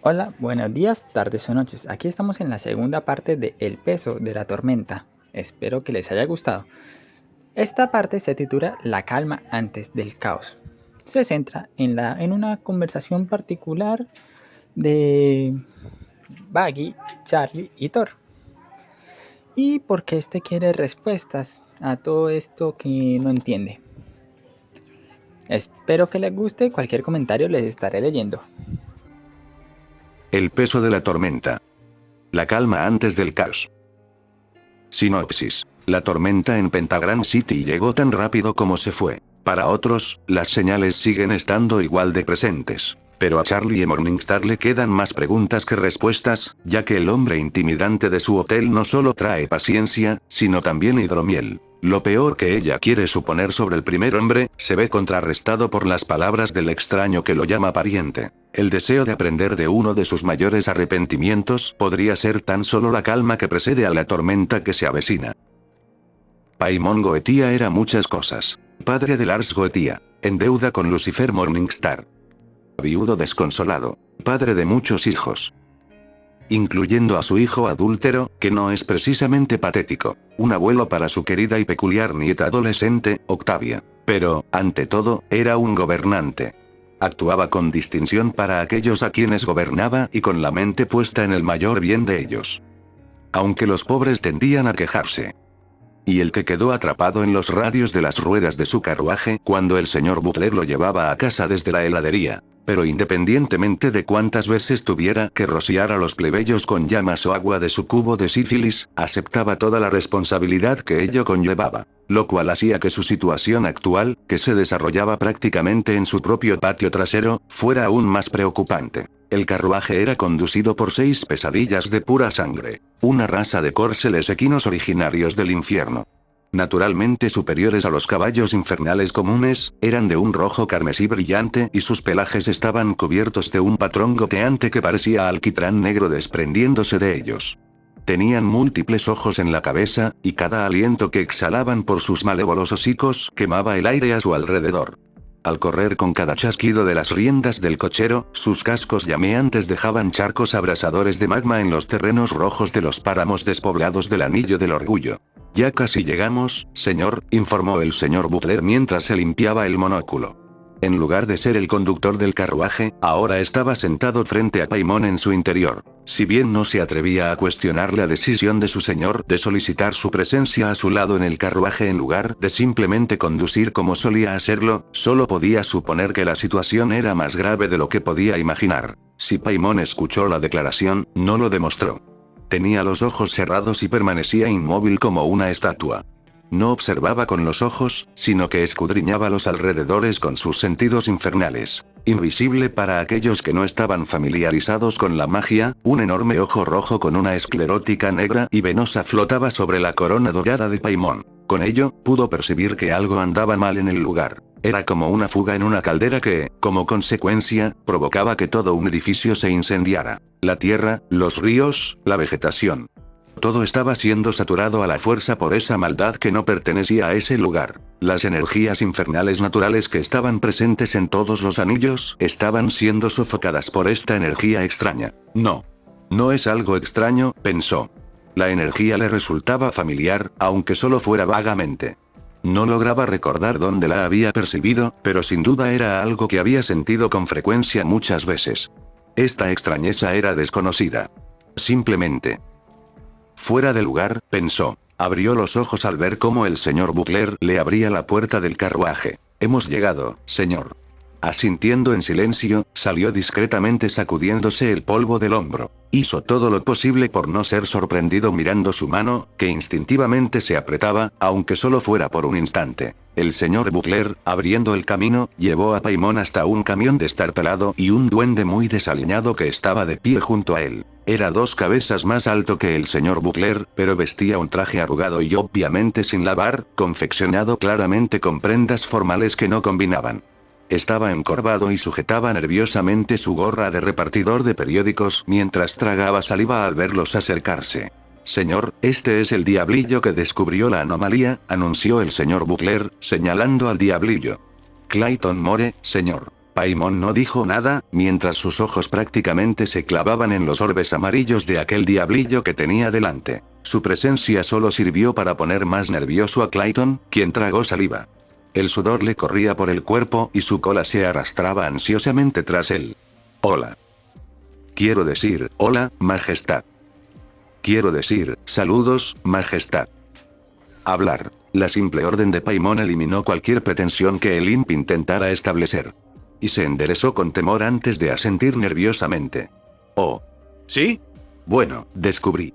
Hola, buenos días, tardes o noches. Aquí estamos en la segunda parte de El peso de la tormenta. Espero que les haya gustado. Esta parte se titula La calma antes del caos. Se centra en una conversación particular de Baggy, Charlie y Thor. Y porque este quiere respuestas a todo esto que no entiende. Espero que les guste, cualquier comentario les estaré leyendo. El peso de la tormenta. La calma antes del caos. Sinopsis. La tormenta en Pentagram City llegó tan rápido como se fue. Para otros, las señales siguen estando igual de presentes. Pero a Charlie y Morningstar le quedan más preguntas que respuestas, ya que el hombre intimidante de su hotel no solo trae paciencia, sino también hidromiel. Lo peor que ella quiere suponer sobre el primer hombre, se ve contrarrestado por las palabras del extraño que lo llama pariente. El deseo de aprender de uno de sus mayores arrepentimientos podría ser tan solo la calma que precede a la tormenta que se avecina. Paimon Goetia era muchas cosas. Padre de Lars Goetia, en deuda con Lucifer Morningstar. Viudo desconsolado. Padre de muchos hijos, incluyendo a su hijo adúltero, que no es precisamente patético. Un abuelo para su querida y peculiar nieta adolescente, Octavia. Pero, ante todo, era un gobernante. Actuaba con distinción para aquellos a quienes gobernaba y con la mente puesta en el mayor bien de ellos. Aunque los pobres tendían a quejarse. Y el que quedó atrapado en los radios de las ruedas de su carruaje cuando el señor Butler lo llevaba a casa desde la heladería. Pero independientemente de cuántas veces tuviera que rociar a los plebeyos con llamas o agua de su cubo de sífilis, aceptaba toda la responsabilidad que ello conllevaba. Lo cual hacía que su situación actual, que se desarrollaba prácticamente en su propio patio trasero, fuera aún más preocupante. El carruaje era conducido por 6 pesadillas de pura sangre. Una raza de córceles equinos originarios del infierno. Naturalmente superiores a los caballos infernales comunes, eran de un rojo carmesí brillante y sus pelajes estaban cubiertos de un patrón goteante que parecía alquitrán negro desprendiéndose de ellos. Tenían múltiples ojos en la cabeza, y cada aliento que exhalaban por sus malévolos hocicos quemaba el aire a su alrededor. Al correr con cada chasquido de las riendas del cochero, sus cascos llameantes dejaban charcos abrasadores de magma en los terrenos rojos de los páramos despoblados del Anillo del Orgullo. Ya casi llegamos, señor, informó el señor Butler mientras se limpiaba el monóculo. En lugar de ser el conductor del carruaje, ahora estaba sentado frente a Paimon en su interior. Si bien no se atrevía a cuestionar la decisión de su señor de solicitar su presencia a su lado en el carruaje en lugar de simplemente conducir como solía hacerlo, solo podía suponer que la situación era más grave de lo que podía imaginar. Si Paimon escuchó la declaración, no lo demostró. Tenía los ojos cerrados y permanecía inmóvil como una estatua. No observaba con los ojos, sino que escudriñaba los alrededores con sus sentidos infernales. Invisible para aquellos que no estaban familiarizados con la magia, un enorme ojo rojo con una esclerótica negra y venosa flotaba sobre la corona dorada de Paimon. Con ello, pudo percibir que algo andaba mal en el lugar. Era como una fuga en una caldera que, como consecuencia, provocaba que todo un edificio se incendiara. La tierra, los ríos, la vegetación. Todo estaba siendo saturado a la fuerza por esa maldad que no pertenecía a ese lugar. Las energías infernales naturales que estaban presentes en todos los anillos estaban siendo sofocadas por esta energía extraña. No. No es algo extraño, pensó. La energía le resultaba familiar, aunque solo fuera vagamente. No lograba recordar dónde la había percibido, pero sin duda era algo que había sentido con frecuencia muchas veces. Esta extrañeza era desconocida. Simplemente fuera de lugar, pensó. Abrió los ojos al ver cómo el señor Butler le abría la puerta del carruaje. Hemos llegado, señor. Asintiendo en silencio, salió discretamente sacudiéndose el polvo del hombro. Hizo todo lo posible por no ser sorprendido mirando su mano, que instintivamente se apretaba, aunque solo fuera por un instante. El señor Butler, abriendo el camino, llevó a Paimon hasta un camión destartalado y un duende muy desaliñado que estaba de pie junto a él. Era 2 cabezas más alto que el señor Butler, pero vestía un traje arrugado y obviamente sin lavar, confeccionado claramente con prendas formales que no combinaban. Estaba encorvado y sujetaba nerviosamente su gorra de repartidor de periódicos mientras tragaba saliva al verlos acercarse. Señor, este es el diablillo que descubrió la anomalía, anunció el señor Butler, señalando al diablillo. Clayton Moore, señor. Paimon no dijo nada, mientras sus ojos prácticamente se clavaban en los orbes amarillos de aquel diablillo que tenía delante. Su presencia solo sirvió para poner más nervioso a Clayton, quien tragó saliva. El sudor le corría por el cuerpo y su cola se arrastraba ansiosamente tras él. Hola. Quiero decir, hola, Majestad. Quiero decir, saludos, Majestad. Hablar. La simple orden de Paimon eliminó cualquier pretensión que el imp intentara establecer. Y se enderezó con temor antes de asentir nerviosamente. Oh. ¿Sí? Bueno, descubrí.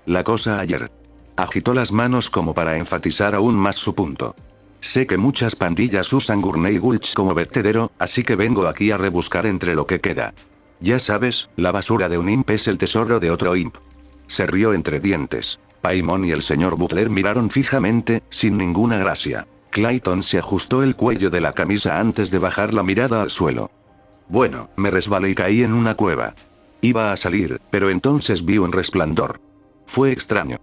La cosa ayer. Agitó las manos como para enfatizar aún más su punto. Sé que muchas pandillas usan Gurney Gulch como vertedero, así que vengo aquí a rebuscar entre lo que queda. Ya sabes, la basura de un imp es el tesoro de otro imp. Se rió entre dientes. Paimon y el señor Butler miraron fijamente, sin ninguna gracia. Clayton se ajustó el cuello de la camisa antes de bajar la mirada al suelo. Bueno, me resbalé y caí en una cueva. Iba a salir, pero entonces vi un resplandor. Fue extraño.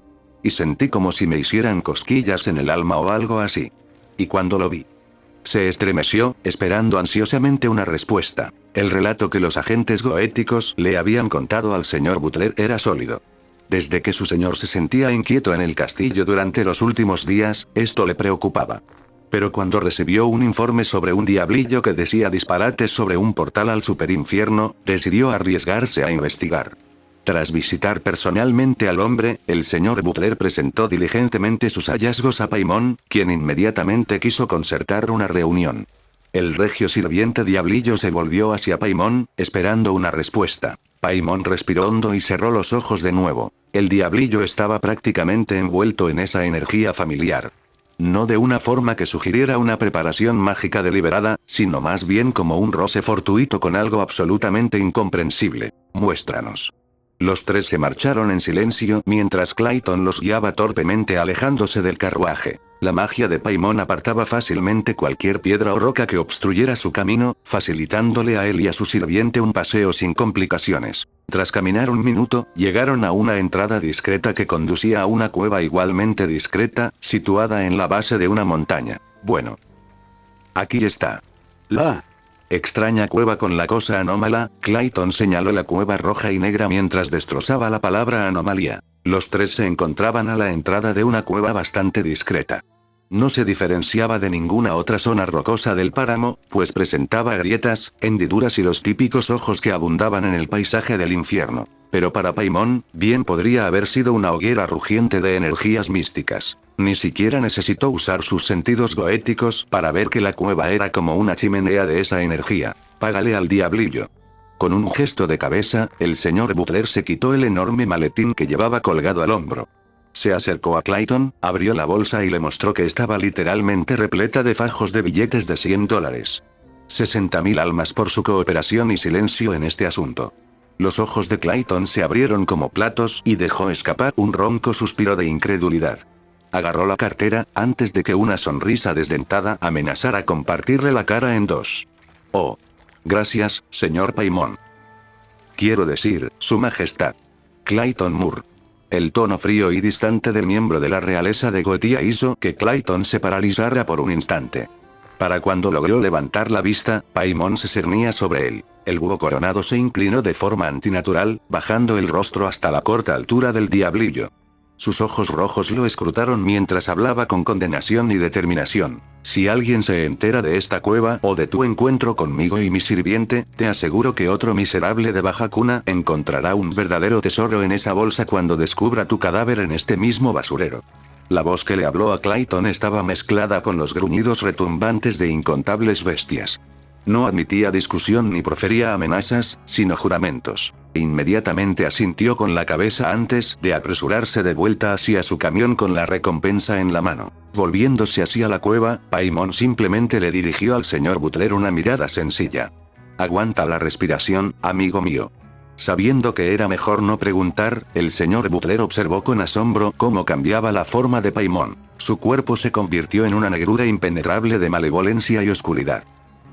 Y sentí como si me hicieran cosquillas en el alma o algo así. Y cuando lo vi, se estremeció, esperando ansiosamente una respuesta. El relato que los agentes goéticos le habían contado al señor Butler era sólido. Desde que su señor se sentía inquieto en el castillo durante los últimos días, esto le preocupaba. Pero cuando recibió un informe sobre un diablillo que decía disparates sobre un portal al superinfierno, decidió arriesgarse a investigar. Tras visitar personalmente al hombre, el señor Butler presentó diligentemente sus hallazgos a Paimon, quien inmediatamente quiso concertar una reunión. El regio sirviente diablillo se volvió hacia Paimon, esperando una respuesta. Paimon respiró hondo y cerró los ojos de nuevo. El diablillo estaba prácticamente envuelto en esa energía familiar. No de una forma que sugiriera una preparación mágica deliberada, sino más bien como un roce fortuito con algo absolutamente incomprensible. Muéstranos. Los tres se marcharon en silencio mientras Clayton los guiaba torpemente alejándose del carruaje. La magia de Paimon apartaba fácilmente cualquier piedra o roca que obstruyera su camino, facilitándole a él y a su sirviente un paseo sin complicaciones. Tras caminar un minuto, llegaron a una entrada discreta que conducía a una cueva igualmente discreta, situada en la base de una montaña. Bueno. Aquí está. La extraña cueva con la cosa anómala. Clayton señaló la cueva roja y negra mientras destrozaba la palabra anomalía. Los tres se encontraban a la entrada de una cueva bastante discreta. No se diferenciaba de ninguna otra zona rocosa del páramo, pues presentaba grietas, hendiduras y los típicos ojos que abundaban en el paisaje del infierno. Pero para Paimon, bien podría haber sido una hoguera rugiente de energías místicas. Ni siquiera necesitó usar sus sentidos goéticos para ver que la cueva era como una chimenea de esa energía. Págale al diablillo. Con un gesto de cabeza, el señor Butler se quitó el enorme maletín que llevaba colgado al hombro. Se acercó a Clayton, abrió la bolsa y le mostró que estaba literalmente repleta de fajos de billetes de $100. 60.000 almas por su cooperación y silencio en este asunto. Los ojos de Clayton se abrieron como platos y dejó escapar un ronco suspiro de incredulidad. Agarró la cartera, antes de que una sonrisa desdentada amenazara con partirle la cara en dos. Oh. Gracias, señor Paimon. Quiero decir, su majestad. Clayton Moore. El tono frío y distante del miembro de la realeza de Goetia hizo que Clayton se paralizara por un instante. Para cuando logró levantar la vista, Paimon se cernía sobre él. El búho coronado se inclinó de forma antinatural, bajando el rostro hasta la corta altura del diablillo. Sus ojos rojos lo escrutaron mientras hablaba con condenación y determinación. Si alguien se entera de esta cueva o de tu encuentro conmigo y mi sirviente, te aseguro que otro miserable de baja cuna encontrará un verdadero tesoro en esa bolsa cuando descubra tu cadáver en este mismo basurero. La voz que le habló a Clayton estaba mezclada con los gruñidos retumbantes de incontables bestias. No admitía discusión ni profería amenazas, sino juramentos. Inmediatamente asintió con la cabeza antes de apresurarse de vuelta hacia su camión con la recompensa en la mano. Volviéndose hacia la cueva, Paimon simplemente le dirigió al señor Butler una mirada sencilla. Aguanta la respiración, amigo mío. Sabiendo que era mejor no preguntar, el señor Butler observó con asombro cómo cambiaba la forma de Paimon. Su cuerpo se convirtió en una negrura impenetrable de malevolencia y oscuridad.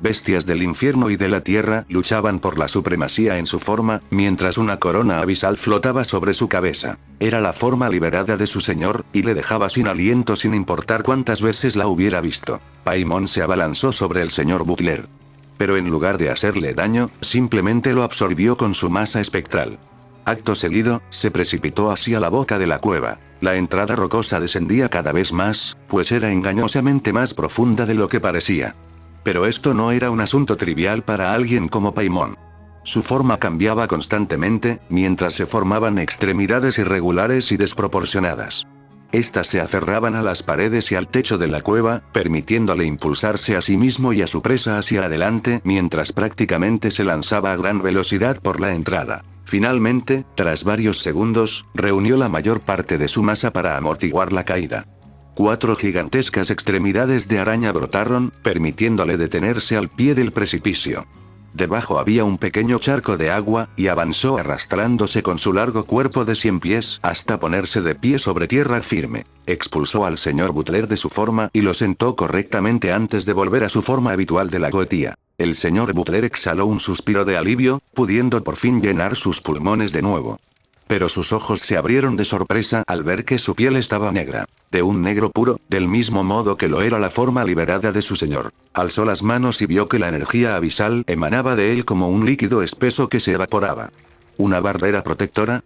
Bestias del infierno y de la tierra luchaban por la supremacía en su forma, mientras una corona abisal flotaba sobre su cabeza. Era la forma liberada de su señor, y le dejaba sin aliento sin importar cuántas veces la hubiera visto. Paimon se abalanzó sobre el señor Butler. Pero en lugar de hacerle daño, simplemente lo absorbió con su masa espectral. Acto seguido, se precipitó hacia la boca de la cueva. La entrada rocosa descendía cada vez más, pues era engañosamente más profunda de lo que parecía. Pero esto no era un asunto trivial para alguien como Paimon. Su forma cambiaba constantemente, mientras se formaban extremidades irregulares y desproporcionadas. Estas se aferraban a las paredes y al techo de la cueva, permitiéndole impulsarse a sí mismo y a su presa hacia adelante mientras prácticamente se lanzaba a gran velocidad por la entrada. Finalmente, tras varios segundos, reunió la mayor parte de su masa para amortiguar la caída. 4 gigantescas extremidades de araña brotaron, permitiéndole detenerse al pie del precipicio. Debajo había un pequeño charco de agua, y avanzó arrastrándose con su largo cuerpo de 100 pies hasta ponerse de pie sobre tierra firme. Expulsó al señor Butler de su forma y lo sentó correctamente antes de volver a su forma habitual de la goetía. El señor Butler exhaló un suspiro de alivio, pudiendo por fin llenar sus pulmones de nuevo. Pero sus ojos se abrieron de sorpresa al ver que su piel estaba negra, de un negro puro, del mismo modo que lo era la forma liberada de su señor. Alzó las manos y vio que la energía abisal emanaba de él como un líquido espeso que se evaporaba. ¿Una barrera protectora?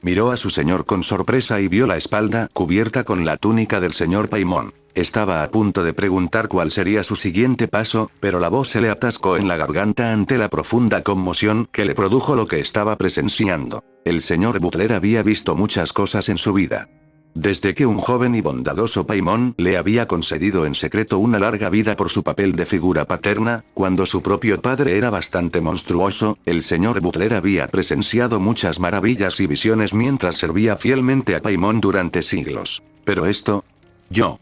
Miró a su señor con sorpresa y vio la espalda cubierta con la túnica del señor Paimon. Estaba a punto de preguntar cuál sería su siguiente paso, pero la voz se le atascó en la garganta ante la profunda conmoción que le produjo lo que estaba presenciando. El señor Butler había visto muchas cosas en su vida. Desde que un joven y bondadoso Paimon le había concedido en secreto una larga vida por su papel de figura paterna, cuando su propio padre era bastante monstruoso, el señor Butler había presenciado muchas maravillas y visiones mientras servía fielmente a Paimon durante siglos. Pero esto... yo...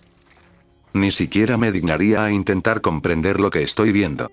ni siquiera me dignaría a intentar comprender lo que estoy viendo.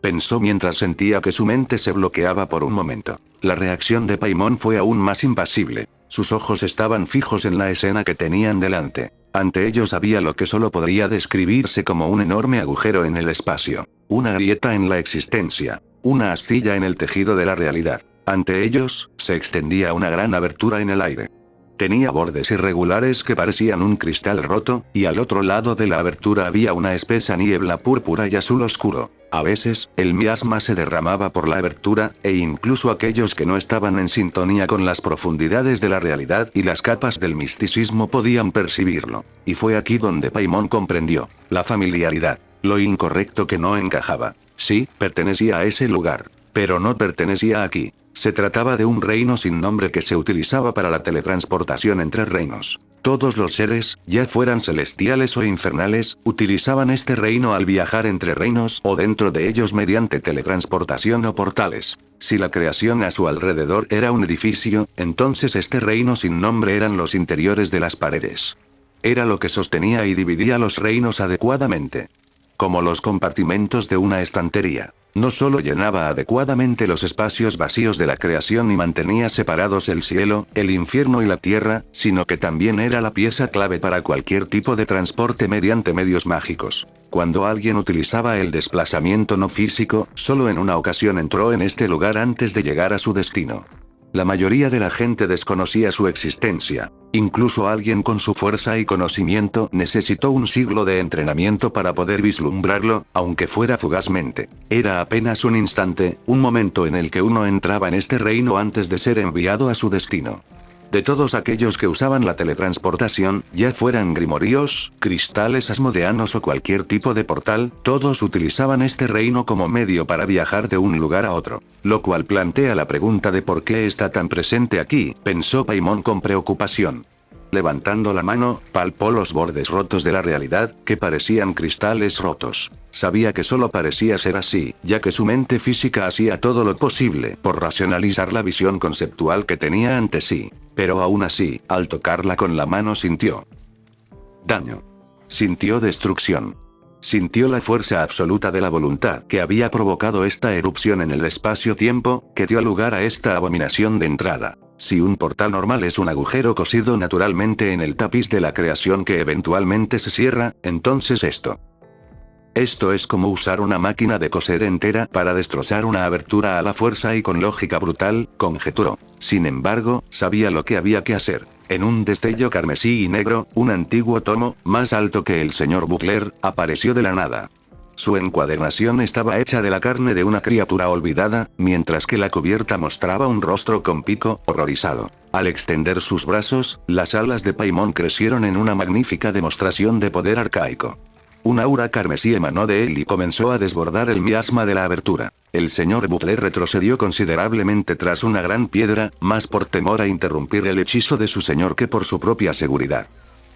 Pensó mientras sentía que su mente se bloqueaba por un momento. La reacción de Paimon fue aún más impasible. Sus ojos estaban fijos en la escena que tenían delante. Ante ellos había lo que solo podría describirse como un enorme agujero en el espacio. Una grieta en la existencia. Una astilla en el tejido de la realidad. Ante ellos, se extendía una gran abertura en el aire. Tenía bordes irregulares que parecían un cristal roto, y al otro lado de la abertura había una espesa niebla púrpura y azul oscuro. A veces, el miasma se derramaba por la abertura, e incluso aquellos que no estaban en sintonía con las profundidades de la realidad y las capas del misticismo podían percibirlo. Y fue aquí donde Paimon comprendió la familiaridad, lo incorrecto que no encajaba. Sí, pertenecía a ese lugar, pero no pertenecía aquí. Se trataba de un reino sin nombre que se utilizaba para la teletransportación entre reinos. Todos los seres, ya fueran celestiales o infernales, utilizaban este reino al viajar entre reinos o dentro de ellos mediante teletransportación o portales. Si la creación a su alrededor era un edificio, entonces este reino sin nombre eran los interiores de las paredes. Era lo que sostenía y dividía los reinos adecuadamente. Como los compartimentos de una estantería. No solo llenaba adecuadamente los espacios vacíos de la creación y mantenía separados el cielo, el infierno y la tierra, sino que también era la pieza clave para cualquier tipo de transporte mediante medios mágicos. Cuando alguien utilizaba el desplazamiento no físico, solo en una ocasión entró en este lugar antes de llegar a su destino. La mayoría de la gente desconocía su existencia. Incluso alguien con su fuerza y conocimiento necesitó un siglo de entrenamiento para poder vislumbrarlo, aunque fuera fugazmente. Era apenas un instante, un momento en el que uno entraba en este reino antes de ser enviado a su destino. De todos aquellos que usaban la teletransportación, ya fueran grimoríos, cristales asmodeanos o cualquier tipo de portal, todos utilizaban este reino como medio para viajar de un lugar a otro. Lo cual plantea la pregunta de por qué está tan presente aquí, pensó Paimon con preocupación. Levantando la mano, palpó los bordes rotos de la realidad, que parecían cristales rotos. Sabía que solo parecía ser así, ya que su mente física hacía todo lo posible por racionalizar la visión conceptual que tenía ante sí. Pero aún así, al tocarla con la mano sintió daño. Sintió destrucción. Sintió la fuerza absoluta de la voluntad que había provocado esta erupción en el espacio-tiempo, que dio lugar a esta abominación de entrada. Si un portal normal es un agujero cosido naturalmente en el tapiz de la creación que eventualmente se cierra, entonces esto es como usar una máquina de coser entera para destrozar una abertura a la fuerza y con lógica brutal, conjeturó. Sin embargo, sabía lo que había que hacer. En un destello carmesí y negro, un antiguo tomo, más alto que el señor Butler, apareció de la nada. Su encuadernación estaba hecha de la carne de una criatura olvidada, mientras que la cubierta mostraba un rostro con pico, horrorizado. Al extender sus brazos, las alas de Paimon crecieron en una magnífica demostración de poder arcaico. Un aura carmesí emanó de él y comenzó a desbordar el miasma de la abertura. El señor Butler retrocedió considerablemente tras una gran piedra, más por temor a interrumpir el hechizo de su señor que por su propia seguridad.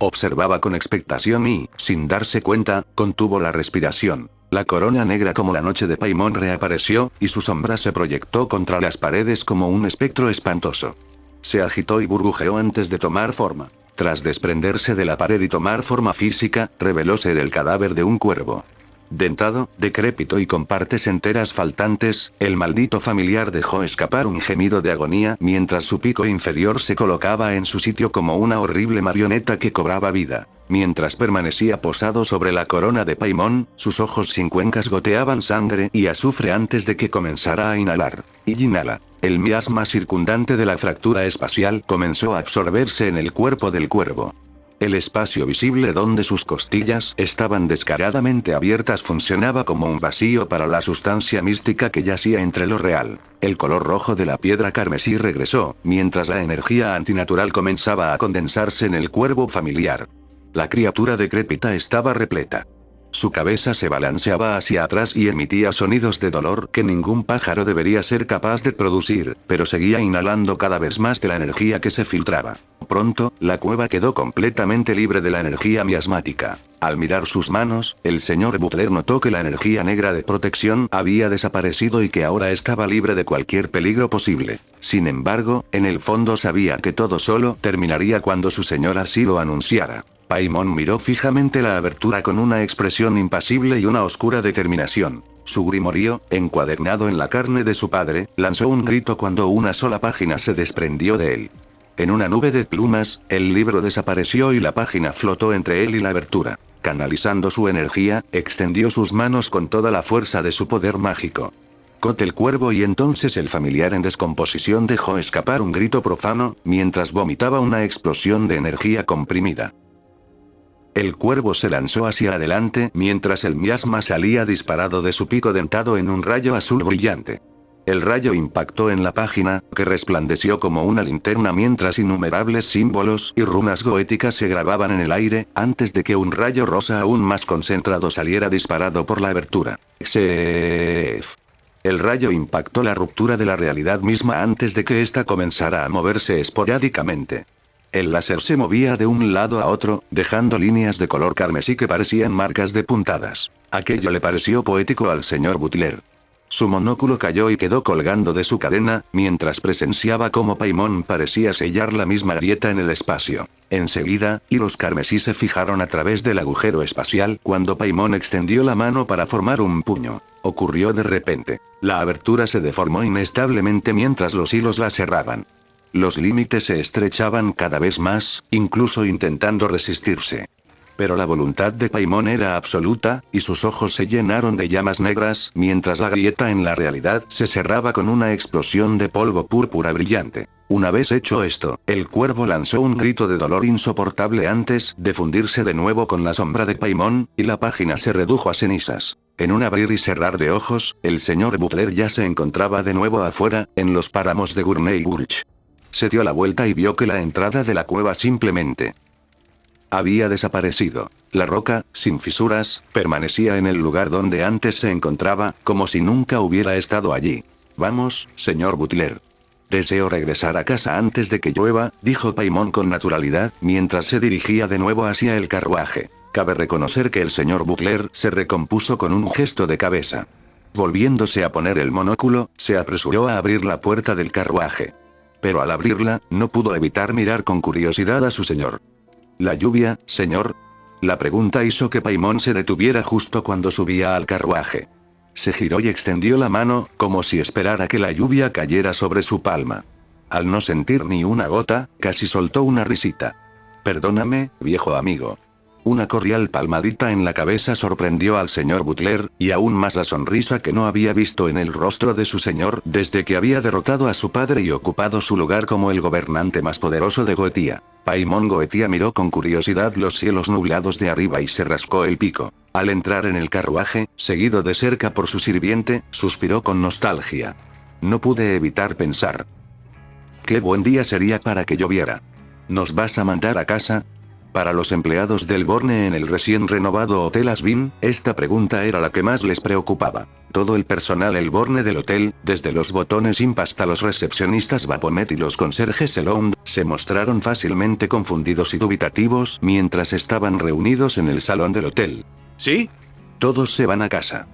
Observaba con expectación y, sin darse cuenta, contuvo la respiración. La corona negra como la noche de Paimon reapareció, y su sombra se proyectó contra las paredes como un espectro espantoso. Se agitó y burbujeó antes de tomar forma. Tras desprenderse de la pared y tomar forma física, reveló ser el cadáver de un cuervo. Dentado, decrépito y con partes enteras faltantes, el maldito familiar dejó escapar un gemido de agonía mientras su pico inferior se colocaba en su sitio como una horrible marioneta que cobraba vida. Mientras permanecía posado sobre la corona de Paimon, sus ojos sin cuencas goteaban sangre y azufre antes de que comenzara a inhalar. Y inhala. El miasma circundante de la fractura espacial comenzó a absorberse en el cuerpo del cuervo. El espacio visible donde sus costillas estaban descaradamente abiertas funcionaba como un vacío para la sustancia mística que yacía entre lo real. El color rojo de la piedra carmesí regresó, mientras la energía antinatural comenzaba a condensarse en el cuervo familiar. La criatura decrépita estaba repleta. Su cabeza se balanceaba hacia atrás y emitía sonidos de dolor que ningún pájaro debería ser capaz de producir, pero seguía inhalando cada vez más de la energía que se filtraba. Pronto, la cueva quedó completamente libre de la energía miasmática. Al mirar sus manos, el señor Butler notó que la energía negra de protección había desaparecido y que ahora estaba libre de cualquier peligro posible. Sin embargo, en el fondo sabía que todo solo terminaría cuando su señor así lo anunciara. Paimon miró fijamente la abertura con una expresión impasible y una oscura determinación. Su grimorío, encuadernado en la carne de su padre, lanzó un grito cuando una sola página se desprendió de él. En una nube de plumas, el libro desapareció y la página flotó entre él y la abertura. Canalizando su energía, extendió sus manos con toda la fuerza de su poder mágico. Cot el cuervo y entonces el familiar en descomposición dejó escapar un grito profano, mientras vomitaba una explosión de energía comprimida. El cuervo se lanzó hacia adelante mientras el miasma salía disparado de su pico dentado en un rayo azul brillante. El rayo impactó en la página, que resplandeció como una linterna mientras innumerables símbolos y runas goéticas se grababan en el aire, antes de que un rayo rosa aún más concentrado saliera disparado por la abertura. Xeef. El rayo impactó la ruptura de la realidad misma antes de que ésta comenzara a moverse esporádicamente. El láser se movía de un lado a otro, dejando líneas de color carmesí que parecían marcas de puntadas. Aquello le pareció poético al señor Butler. Su monóculo cayó y quedó colgando de su cadena, mientras presenciaba cómo Paimon parecía sellar la misma grieta en el espacio. Enseguida, hilos carmesí se fijaron a través del agujero espacial cuando Paimon extendió la mano para formar un puño. Ocurrió de repente. La abertura se deformó inestablemente mientras los hilos la cerraban. Los límites se estrechaban cada vez más, incluso intentando resistirse. Pero la voluntad de Paimon era absoluta, y sus ojos se llenaron de llamas negras, mientras la grieta en la realidad se cerraba con una explosión de polvo púrpura brillante. Una vez hecho esto, el cuervo lanzó un grito de dolor insoportable antes de fundirse de nuevo con la sombra de Paimon, y la página se redujo a cenizas. En un abrir y cerrar de ojos, el señor Butler ya se encontraba de nuevo afuera, en los páramos de Gurney Gulch. Se dio la vuelta y vio que la entrada de la cueva simplemente había desaparecido. La roca, sin fisuras, permanecía en el lugar donde antes se encontraba, como si nunca hubiera estado allí. Vamos, señor Butler. Deseo regresar a casa antes de que llueva, dijo Paimon con naturalidad, mientras se dirigía de nuevo hacia el carruaje. Cabe reconocer que el señor Butler se recompuso con un gesto de cabeza. Volviéndose a poner el monóculo, se apresuró a abrir la puerta del carruaje. Pero al abrirla, no pudo evitar mirar con curiosidad a su señor. ¿La lluvia, señor? La pregunta hizo que Paimon se detuviera justo cuando subía al carruaje. Se giró y extendió la mano, como si esperara que la lluvia cayera sobre su palma. Al no sentir ni una gota, casi soltó una risita. Perdóname, viejo amigo. Una cordial palmadita en la cabeza sorprendió al señor Butler, y aún más la sonrisa que no había visto en el rostro de su señor desde que había derrotado a su padre y ocupado su lugar como el gobernante más poderoso de Goetia. Paimon Goetia miró con curiosidad los cielos nublados de arriba y se rascó el pico. Al entrar en el carruaje, seguido de cerca por su sirviente, suspiró con nostalgia. No pude evitar pensar. Qué buen día sería para que lloviera. ¿Nos vas a mandar a casa? Para los empleados del Borne en el recién renovado Hotel Asbin, esta pregunta era la que más les preocupaba. Todo el personal El Borne del hotel, desde los botones Imp hasta los recepcionistas Baphomet y los conserjes Elond, se mostraron fácilmente confundidos y dubitativos mientras estaban reunidos en el salón del hotel. ¿Sí? Todos se van a casa.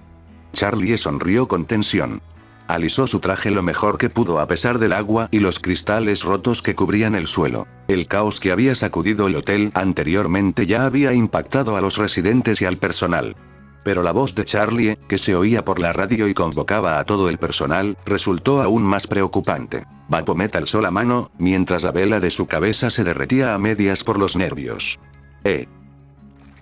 Charlie sonrió con tensión. Alisó su traje lo mejor que pudo a pesar del agua y los cristales rotos que cubrían el suelo. El caos que había sacudido el hotel anteriormente ya había impactado a los residentes y al personal. Pero la voz de Charlie, que se oía por la radio y convocaba a todo el personal, resultó aún más preocupante. Baphomet alzó la mano, mientras la vela de su cabeza se derretía a medias por los nervios.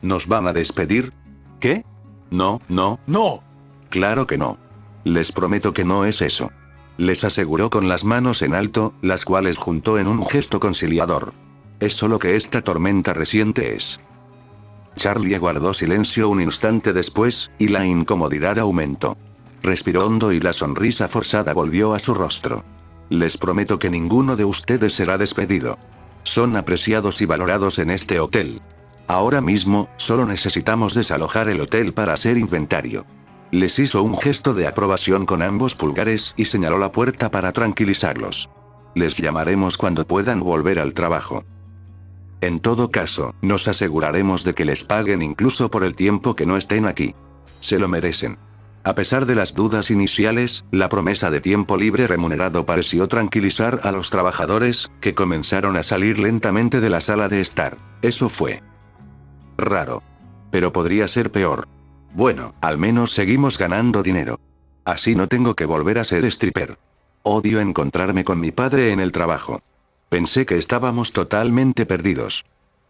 ¿Nos van a despedir? ¿Qué? No. ¡No! Claro que no. Les prometo que no es eso. Les aseguró con las manos en alto, las cuales juntó en un gesto conciliador. Es solo que esta tormenta reciente es. Charlie guardó silencio un instante después, y la incomodidad aumentó. Respiró hondo y la sonrisa forzada volvió a su rostro. Les prometo que ninguno de ustedes será despedido. Son apreciados y valorados en este hotel. Ahora mismo, solo necesitamos desalojar el hotel para hacer inventario. Les hizo un gesto de aprobación con ambos pulgares y señaló la puerta para tranquilizarlos. Les llamaremos cuando puedan volver al trabajo. En todo caso, nos aseguraremos de que les paguen incluso por el tiempo que no estén aquí. Se lo merecen. A pesar de las dudas iniciales, la promesa de tiempo libre remunerado pareció tranquilizar a los trabajadores, que comenzaron a salir lentamente de la sala de estar. Eso fue raro. Pero podría ser peor. Bueno, al menos seguimos ganando dinero. Así no tengo que volver a ser stripper. Odio encontrarme con mi padre en el trabajo. Pensé que estábamos totalmente perdidos.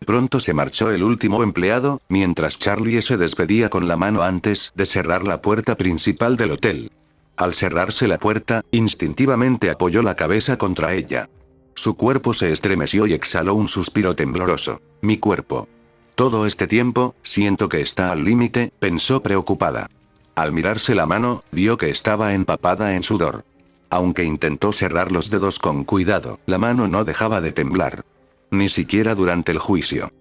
Pronto se marchó el último empleado, mientras Charlie se despedía con la mano antes de cerrar la puerta principal del hotel. Al cerrarse la puerta, instintivamente apoyó la cabeza contra ella. Su cuerpo se estremeció y exhaló un suspiro tembloroso. Mi cuerpo. Todo este tiempo, siento que está al límite, pensó preocupada. Al mirarse la mano, vio que estaba empapada en sudor. Aunque intentó cerrar los dedos con cuidado, la mano no dejaba de temblar. Ni siquiera durante el juicio.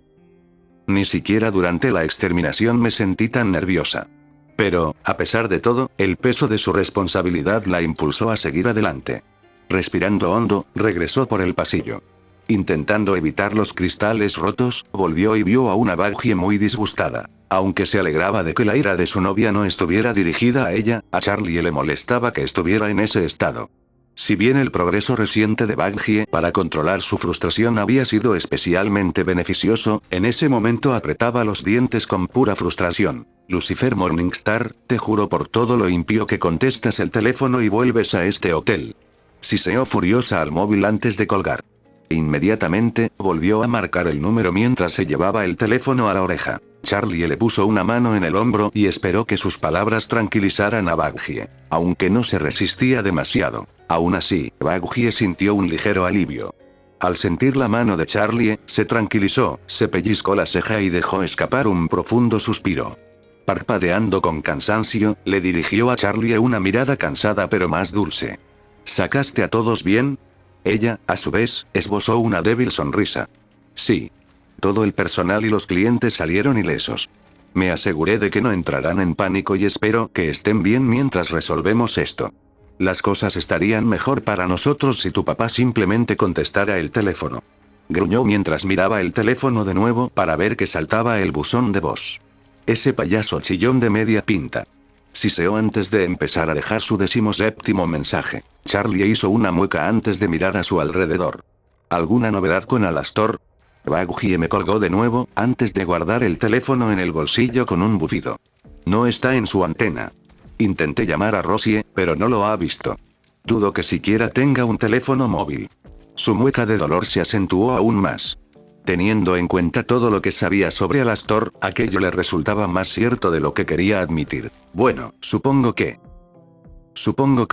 Ni siquiera durante la exterminación me sentí tan nerviosa. Pero, a pesar de todo, el peso de su responsabilidad la impulsó a seguir adelante. Respirando hondo, regresó por el pasillo. Intentando evitar los cristales rotos, volvió y vio a una Baggie muy disgustada. Aunque se alegraba de que la ira de su novia no estuviera dirigida a ella, a Charlie le molestaba que estuviera en ese estado. Si bien el progreso reciente de Baggie para controlar su frustración había sido especialmente beneficioso, en ese momento apretaba los dientes con pura frustración. Lucifer Morningstar, te juro por todo lo impío que contestas el teléfono y vuelves a este hotel. Siseó furiosa al móvil antes de colgar. Inmediatamente, volvió a marcar el número mientras se llevaba el teléfono a la oreja. Charlie le puso una mano en el hombro y esperó que sus palabras tranquilizaran a Baggie. Aunque no se resistía demasiado. Aún así, Baggie sintió un ligero alivio. Al sentir la mano de Charlie, se tranquilizó, se pellizcó la ceja y dejó escapar un profundo suspiro. Parpadeando con cansancio, le dirigió a Charlie una mirada cansada pero más dulce. ¿Sacaste a todos bien? Ella, a su vez, esbozó una débil sonrisa. Sí. Todo el personal y los clientes salieron ilesos. Me aseguré de que no entrarán en pánico y espero que estén bien mientras resolvemos esto. Las cosas estarían mejor para nosotros si tu papá simplemente contestara el teléfono. Gruñó mientras miraba el teléfono de nuevo para ver que saltaba el buzón de voz. Ese payaso chillón de media pinta. Siseó antes de empezar a dejar su 17º mensaje. Charlie hizo una mueca antes de mirar a su alrededor. ¿Alguna novedad con Alastor? Baggie me colgó de nuevo, antes de guardar el teléfono en el bolsillo con un bufido. No está en su antena. Intenté llamar a Rosie, pero no lo ha visto. Dudo que siquiera tenga un teléfono móvil. Su mueca de dolor se acentuó aún más. Teniendo en cuenta todo lo que sabía sobre Alastor, aquello le resultaba más cierto de lo que quería admitir. Bueno, supongo que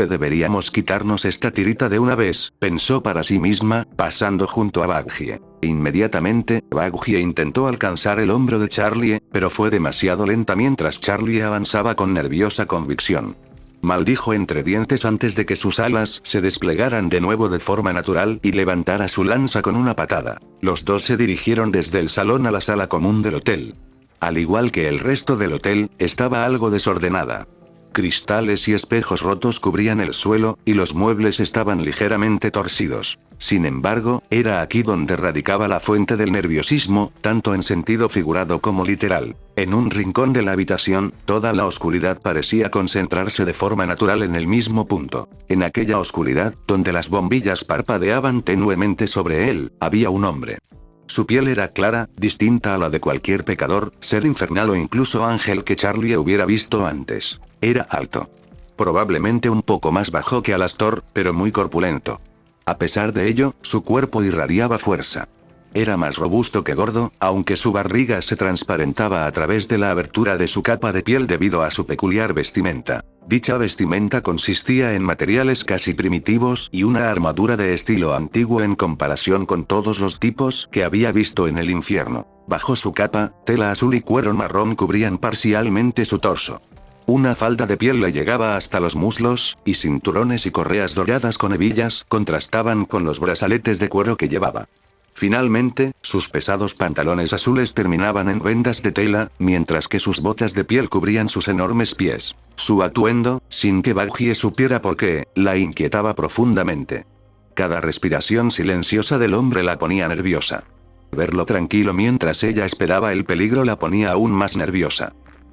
deberíamos quitarnos esta tirita de una vez, pensó para sí misma, pasando junto a Baggie. Inmediatamente, Baghie intentó alcanzar el hombro de Charlie, pero fue demasiado lenta mientras Charlie avanzaba con nerviosa convicción. Maldijo entre dientes antes de que sus alas se desplegaran de nuevo de forma natural y levantara su lanza con una patada. Los dos se dirigieron desde el salón a la sala común del hotel. Al igual que el resto del hotel, estaba algo desordenada. Cristales y espejos rotos cubrían el suelo, y los muebles estaban ligeramente torcidos. Sin embargo, era aquí donde radicaba la fuente del nerviosismo, tanto en sentido figurado como literal. En un rincón de la habitación, toda la oscuridad parecía concentrarse de forma natural en el mismo punto. En aquella oscuridad, donde las bombillas parpadeaban tenuemente sobre él, había un hombre. Su piel era clara, distinta a la de cualquier pecador, ser infernal o incluso ángel que Charlie hubiera visto antes. Era alto. Probablemente un poco más bajo que Alastor, pero muy corpulento. A pesar de ello, su cuerpo irradiaba fuerza. Era más robusto que gordo, aunque su barriga se transparentaba a través de la abertura de su capa de piel debido a su peculiar vestimenta. Dicha vestimenta consistía en materiales casi primitivos y una armadura de estilo antiguo en comparación con todos los tipos que había visto en el infierno. Bajo su capa, tela azul y cuero marrón cubrían parcialmente su torso. Una falda de piel le llegaba hasta los muslos, y cinturones y correas doradas con hebillas contrastaban con los brazaletes de cuero que llevaba. Finalmente, sus pesados pantalones azules terminaban en vendas de tela, mientras que sus botas de piel cubrían sus enormes pies. Su atuendo, sin que Baghie supiera por qué, la inquietaba profundamente. Cada respiración silenciosa del hombre la ponía nerviosa. Verlo tranquilo mientras ella esperaba el peligro la ponía aún más nerviosa.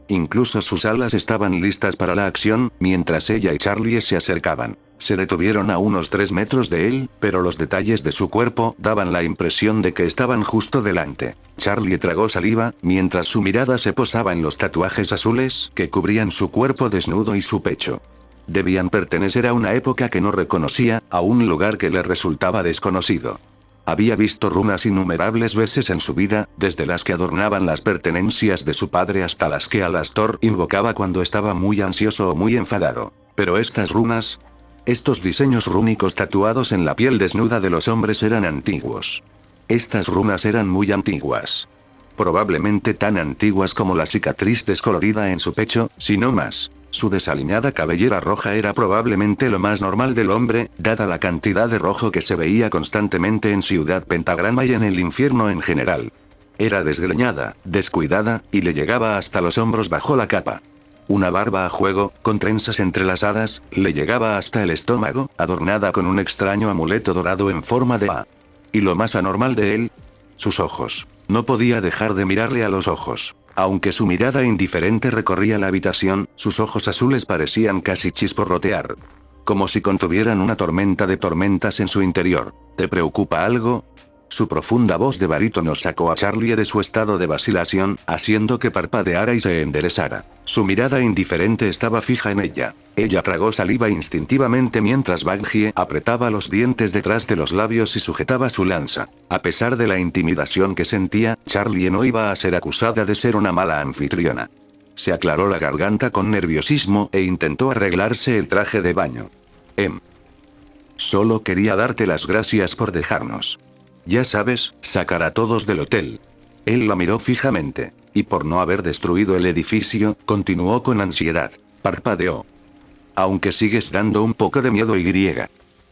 Incluso sus alas estaban listas para la acción, mientras ella y Charlie se acercaban. Se detuvieron a unos 3 metros de él, pero los detalles de su cuerpo daban la impresión de que estaban justo delante. Charlie tragó saliva, mientras su mirada se posaba en los tatuajes azules que cubrían su cuerpo desnudo y su pecho. Debían pertenecer a una época que no reconocía, a un lugar que le resultaba desconocido. Había visto runas innumerables veces en su vida, desde las que adornaban las pertenencias de su padre hasta las que Alastor invocaba cuando estaba muy ansioso o muy enfadado. Pero estas runas, estos diseños rúnicos tatuados en la piel desnuda de los hombres eran antiguos. Estas runas eran muy antiguas. Probablemente tan antiguas como la cicatriz descolorida en su pecho, si no más. Su desaliñada cabellera roja era probablemente lo más normal del hombre, dada la cantidad de rojo que se veía constantemente en Ciudad Pentagrama y en el infierno en general. Era desgreñada, descuidada, y le llegaba hasta los hombros bajo la capa. Una barba a juego, con trenzas entrelazadas, le llegaba hasta el estómago, adornada con un extraño amuleto dorado en forma de A. Y lo más anormal de él, sus ojos. No podía dejar de mirarle a los ojos. Aunque su mirada indiferente recorría la habitación, sus ojos azules parecían casi chisporrotear. Como si contuvieran una tormenta de tormentas en su interior. ¿Te preocupa algo? Su profunda voz de barítono sacó a Charlie de su estado de vacilación, haciendo que parpadeara y se enderezara. Su mirada indiferente estaba fija en ella. Ella tragó saliva instintivamente mientras Baghie apretaba los dientes detrás de los labios y sujetaba su lanza. A pesar de la intimidación que sentía, Charlie no iba a ser acusada de ser una mala anfitriona. Se aclaró la garganta con nerviosismo e intentó arreglarse el traje de baño. Solo quería darte las gracias por dejarnos. Ya sabes, sacar a todos del hotel. Él la miró fijamente. Y por no haber destruido el edificio, continuó con ansiedad. Parpadeó. Aunque sigues dando un poco de miedo y.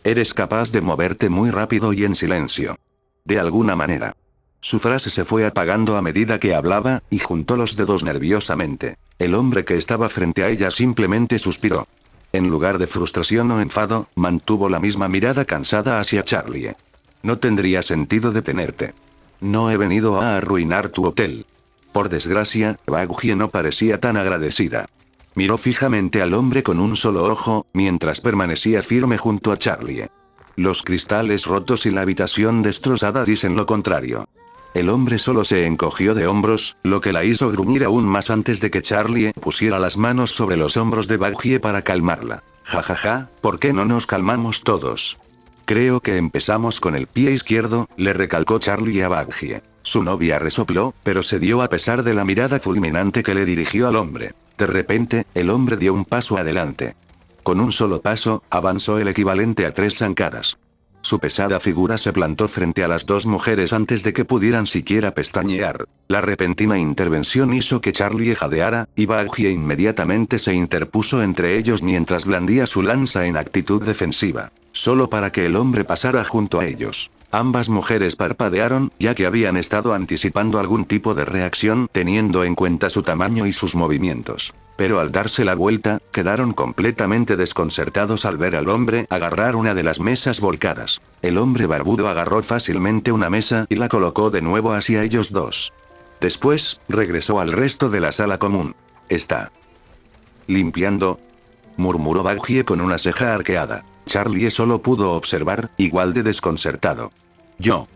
Eres capaz de moverte muy rápido y en silencio. De alguna manera. Su frase se fue apagando a medida que hablaba, y juntó los dedos nerviosamente. El hombre que estaba frente a ella simplemente suspiró. En lugar de frustración o enfado, mantuvo la misma mirada cansada hacia Charlie. No tendría sentido detenerte. No he venido a arruinar tu hotel. Por desgracia, Baghie no parecía tan agradecida. Miró fijamente al hombre con un solo ojo, mientras permanecía firme junto a Charlie. Los cristales rotos y la habitación destrozada dicen lo contrario. El hombre solo se encogió de hombros, lo que la hizo gruñir aún más antes de que Charlie pusiera las manos sobre los hombros de Baghie para calmarla. Jajaja, ¿por qué no nos calmamos todos? Creo que empezamos con el pie izquierdo, le recalcó Charlie a Baghie. Su novia resopló, pero cedió a pesar de la mirada fulminante que le dirigió al hombre. De repente, el hombre dio un paso adelante. Con un solo paso, avanzó el equivalente a 3 zancadas. Su pesada figura se plantó frente a las dos mujeres antes de que pudieran siquiera pestañear. La repentina intervención hizo que Charlie jadeara, y Baggie inmediatamente se interpuso entre ellos mientras blandía su lanza en actitud defensiva, solo para que el hombre pasara junto a ellos. Ambas mujeres parpadearon, ya que habían estado anticipando algún tipo de reacción teniendo en cuenta su tamaño y sus movimientos. Pero al darse la vuelta, quedaron completamente desconcertados al ver al hombre agarrar una de las mesas volcadas. El hombre barbudo agarró fácilmente una mesa y la colocó de nuevo hacia ellos dos. Después, regresó al resto de la sala común. «¿Está limpiando?», murmuró Baggie con una ceja arqueada. Charlie solo pudo observar, igual de desconcertado. «Yo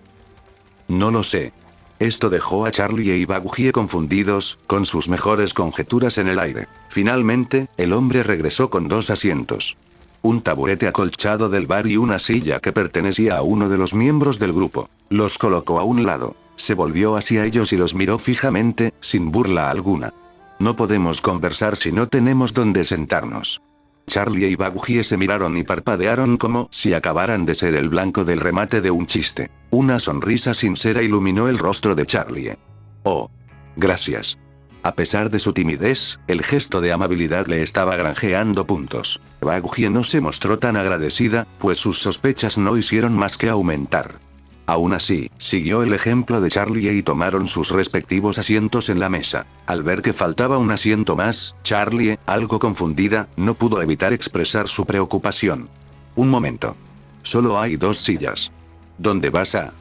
no lo sé». Esto dejó a Charlie y Baggie confundidos, con sus mejores conjeturas en el aire. Finalmente, el hombre regresó con dos asientos. Un taburete acolchado del bar y una silla que pertenecía a uno de los miembros del grupo. Los colocó a un lado. Se volvió hacia ellos y los miró fijamente, sin burla alguna. «No podemos conversar si no tenemos donde sentarnos». Charlie y Baggie se miraron y parpadearon como si acabaran de ser el blanco del remate de un chiste. Una sonrisa sincera iluminó el rostro de Charlie. «Oh, gracias». A pesar de su timidez, el gesto de amabilidad le estaba granjeando puntos. Baggie no se mostró tan agradecida, pues sus sospechas no hicieron más que aumentar. Aún así, siguió el ejemplo de Charlie y tomaron sus respectivos asientos en la mesa. Al ver que faltaba un asiento más, Charlie, algo confundida, no pudo evitar expresar su preocupación. «Un momento. Solo hay dos sillas. ¿Dónde vas a...?»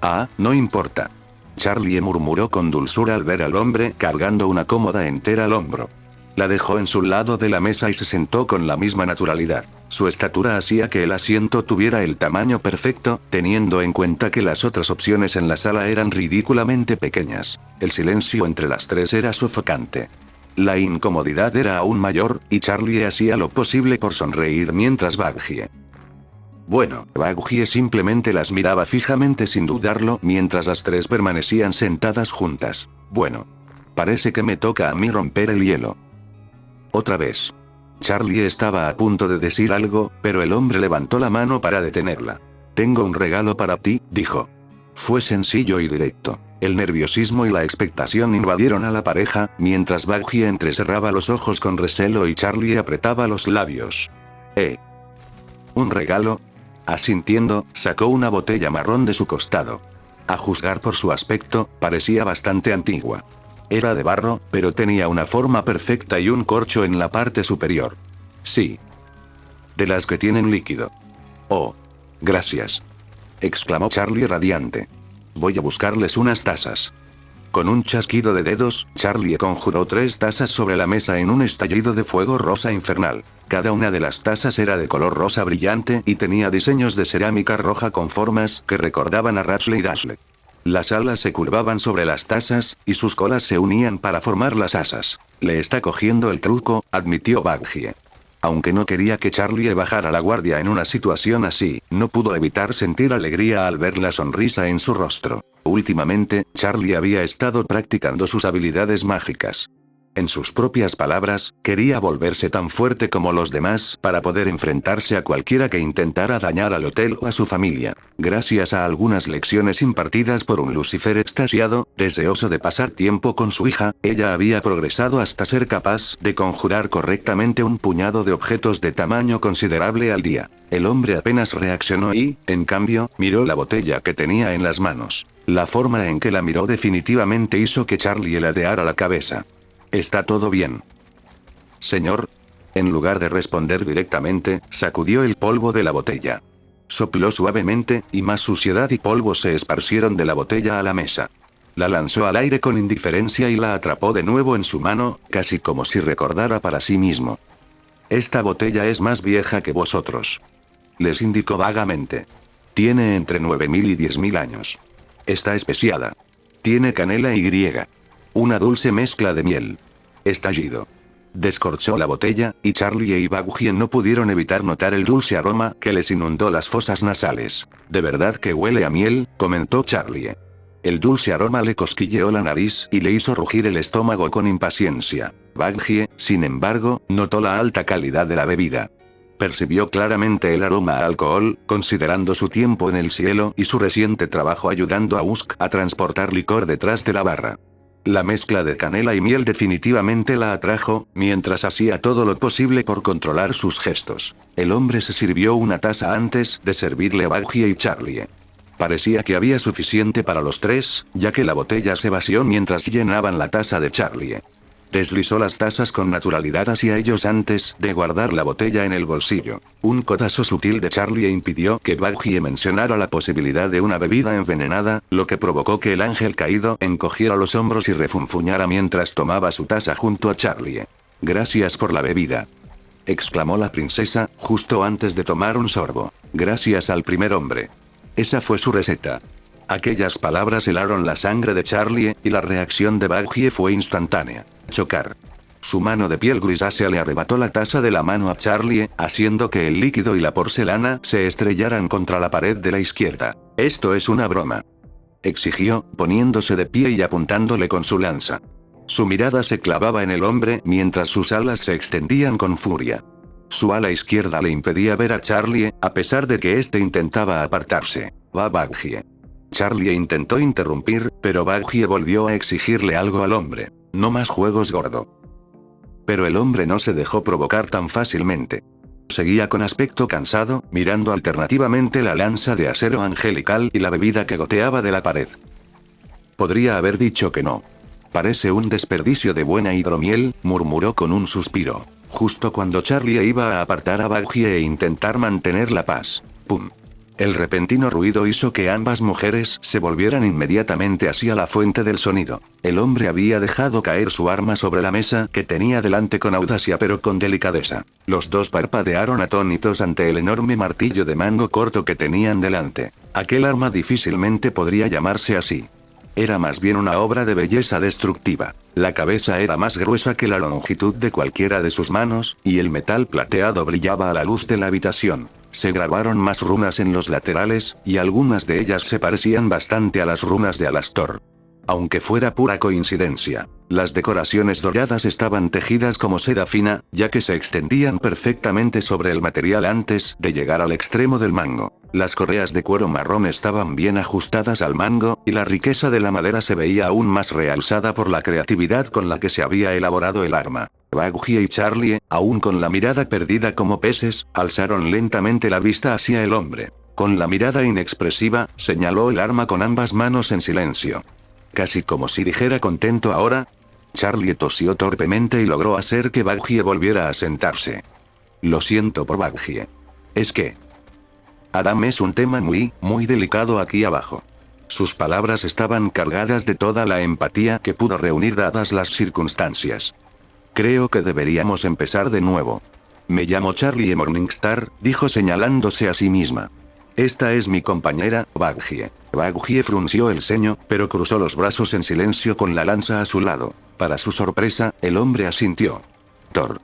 «Ah, no importa». Charlie murmuró con dulzura al ver al hombre cargando una cómoda entera al hombro. La dejó en su lado de la mesa y se sentó con la misma naturalidad. Su estatura hacía que el asiento tuviera el tamaño perfecto, teniendo en cuenta que las otras opciones en la sala eran ridículamente pequeñas. El silencio entre las tres era sofocante. La incomodidad era aún mayor, y Charlie hacía lo posible por sonreír mientras Baggie. Bueno, Baggie simplemente las miraba fijamente sin dudarlo mientras las tres permanecían sentadas juntas. «Bueno. Parece que me toca a mí romper el hielo». Otra vez. Charlie estaba a punto de decir algo, pero el hombre levantó la mano para detenerla. «Tengo un regalo para ti», dijo. Fue sencillo y directo. El nerviosismo y la expectación invadieron a la pareja, mientras Baggie entrecerraba los ojos con recelo y Charlie apretaba los labios. ¿Un regalo?». Asintiendo, sacó una botella marrón de su costado. A juzgar por su aspecto, parecía bastante antigua. Era de barro, pero tenía una forma perfecta y un corcho en la parte superior. «Sí. De las que tienen líquido». «Oh. Gracias», exclamó Charlie radiante. «Voy a buscarles unas tazas». Con un chasquido de dedos, Charlie conjuró 3 tazas sobre la mesa en un estallido de fuego rosa infernal. Cada una de las tazas era de color rosa brillante y tenía diseños de cerámica roja con formas que recordaban a Rachel y Dashley. Las alas se curvaban sobre las tazas, y sus colas se unían para formar las asas. «Le está cogiendo el truco», admitió Baggie. Aunque no quería que Charlie bajara la guardia en una situación así, no pudo evitar sentir alegría al ver la sonrisa en su rostro. Últimamente, Charlie había estado practicando sus habilidades mágicas. En sus propias palabras, quería volverse tan fuerte como los demás para poder enfrentarse a cualquiera que intentara dañar al hotel o a su familia. Gracias a algunas lecciones impartidas por un Lucifer extasiado, deseoso de pasar tiempo con su hija, ella había progresado hasta ser capaz de conjurar correctamente un puñado de objetos de tamaño considerable al día. El hombre apenas reaccionó y, en cambio, miró la botella que tenía en las manos. La forma en que la miró definitivamente hizo que Charlie ladeara la cabeza. «¿Está todo bien?». «Señor». En lugar de responder directamente, sacudió el polvo de la botella. Sopló suavemente, y más suciedad y polvo se esparcieron de la botella a la mesa. La lanzó al aire con indiferencia y la atrapó de nuevo en su mano, casi como si recordara para sí mismo. «Esta botella es más vieja que vosotros», les indicó vagamente. «Tiene entre 9000 y 10000 años. Está especiada. Tiene canela y griega. Una dulce mezcla de miel». Estallido. Descorchó la botella, y Charlie y Baggie no pudieron evitar notar el dulce aroma que les inundó las fosas nasales. «¿De verdad que huele a miel?», comentó Charlie. El dulce aroma le cosquilleó la nariz y le hizo rugir el estómago con impaciencia. Baggie, sin embargo, notó la alta calidad de la bebida. Percibió claramente el aroma a alcohol, considerando su tiempo en el cielo y su reciente trabajo ayudando a Usk a transportar licor detrás de la barra. La mezcla de canela y miel definitivamente la atrajo, mientras hacía todo lo posible por controlar sus gestos. El hombre se sirvió una taza antes de servirle a Baggie y Charlie. Parecía que había suficiente para los tres, ya que la botella se vació mientras llenaban la taza de Charlie. Deslizó las tazas con naturalidad hacia ellos antes de guardar la botella en el bolsillo. Un codazo sutil de Charlie impidió que Baggie mencionara la posibilidad de una bebida envenenada, lo que provocó que el ángel caído encogiera los hombros y refunfuñara mientras tomaba su taza junto a Charlie. «Gracias por la bebida», exclamó la princesa, justo antes de tomar un sorbo. «Gracias al primer hombre». Esa fue su receta. Aquellas palabras helaron la sangre de Charlie, y la reacción de Baggie fue instantánea. Chocar. Su mano de piel grisácea le arrebató la taza de la mano a Charlie, haciendo que el líquido y la porcelana se estrellaran contra la pared de la izquierda. «Esto es una broma», exigió, poniéndose de pie y apuntándole con su lanza. Su mirada se clavaba en el hombre mientras sus alas se extendían con furia. Su ala izquierda le impedía ver a Charlie, a pesar de que éste intentaba apartarse. «Va Baggie». Charlie intentó interrumpir, pero Baggie volvió a exigirle algo al hombre. «No más juegos, gordo». Pero el hombre no se dejó provocar tan fácilmente. Seguía con aspecto cansado, mirando alternativamente la lanza de acero angelical y la bebida que goteaba de la pared. Podría haber dicho que no. «Parece un desperdicio de buena hidromiel», murmuró con un suspiro. Justo cuando Charlie iba a apartar a Baggie e intentar mantener la paz. ¡Pum! El repentino ruido hizo que ambas mujeres se volvieran inmediatamente hacia la fuente del sonido. El hombre había dejado caer su arma sobre la mesa que tenía delante con audacia pero con delicadeza. Los dos parpadearon atónitos ante el enorme martillo de mango corto que tenían delante. Aquel arma difícilmente podría llamarse así. Era más bien una obra de belleza destructiva. La cabeza era más gruesa que la longitud de cualquiera de sus manos, y el metal plateado brillaba a la luz de la habitación. Se grabaron más runas en los laterales, y algunas de ellas se parecían bastante a las runas de Alastor. Aunque fuera pura coincidencia, las decoraciones doradas estaban tejidas como seda fina, ya que se extendían perfectamente sobre el material antes de llegar al extremo del mango. Las correas de cuero marrón estaban bien ajustadas al mango, y la riqueza de la madera se veía aún más realzada por la creatividad con la que se había elaborado el arma. Baggie y Charlie, aún con la mirada perdida como peces, alzaron lentamente la vista hacia el hombre. Con la mirada inexpresiva, señaló el arma con ambas manos en silencio. Casi como si dijera contento ahora. Charlie tosió torpemente y logró hacer que Baggie volviera a sentarse. «Lo siento por Baggie. Es que Adam es un tema muy delicado aquí abajo». Sus palabras estaban cargadas de toda la empatía que pudo reunir dadas las circunstancias. «Creo que deberíamos empezar de nuevo. Me llamo Charlie Morningstar», dijo señalándose a sí misma. «Esta es mi compañera, Baggie». Baggie frunció el ceño, pero cruzó los brazos en silencio con la lanza a su lado. Para su sorpresa, el hombre asintió. «Tor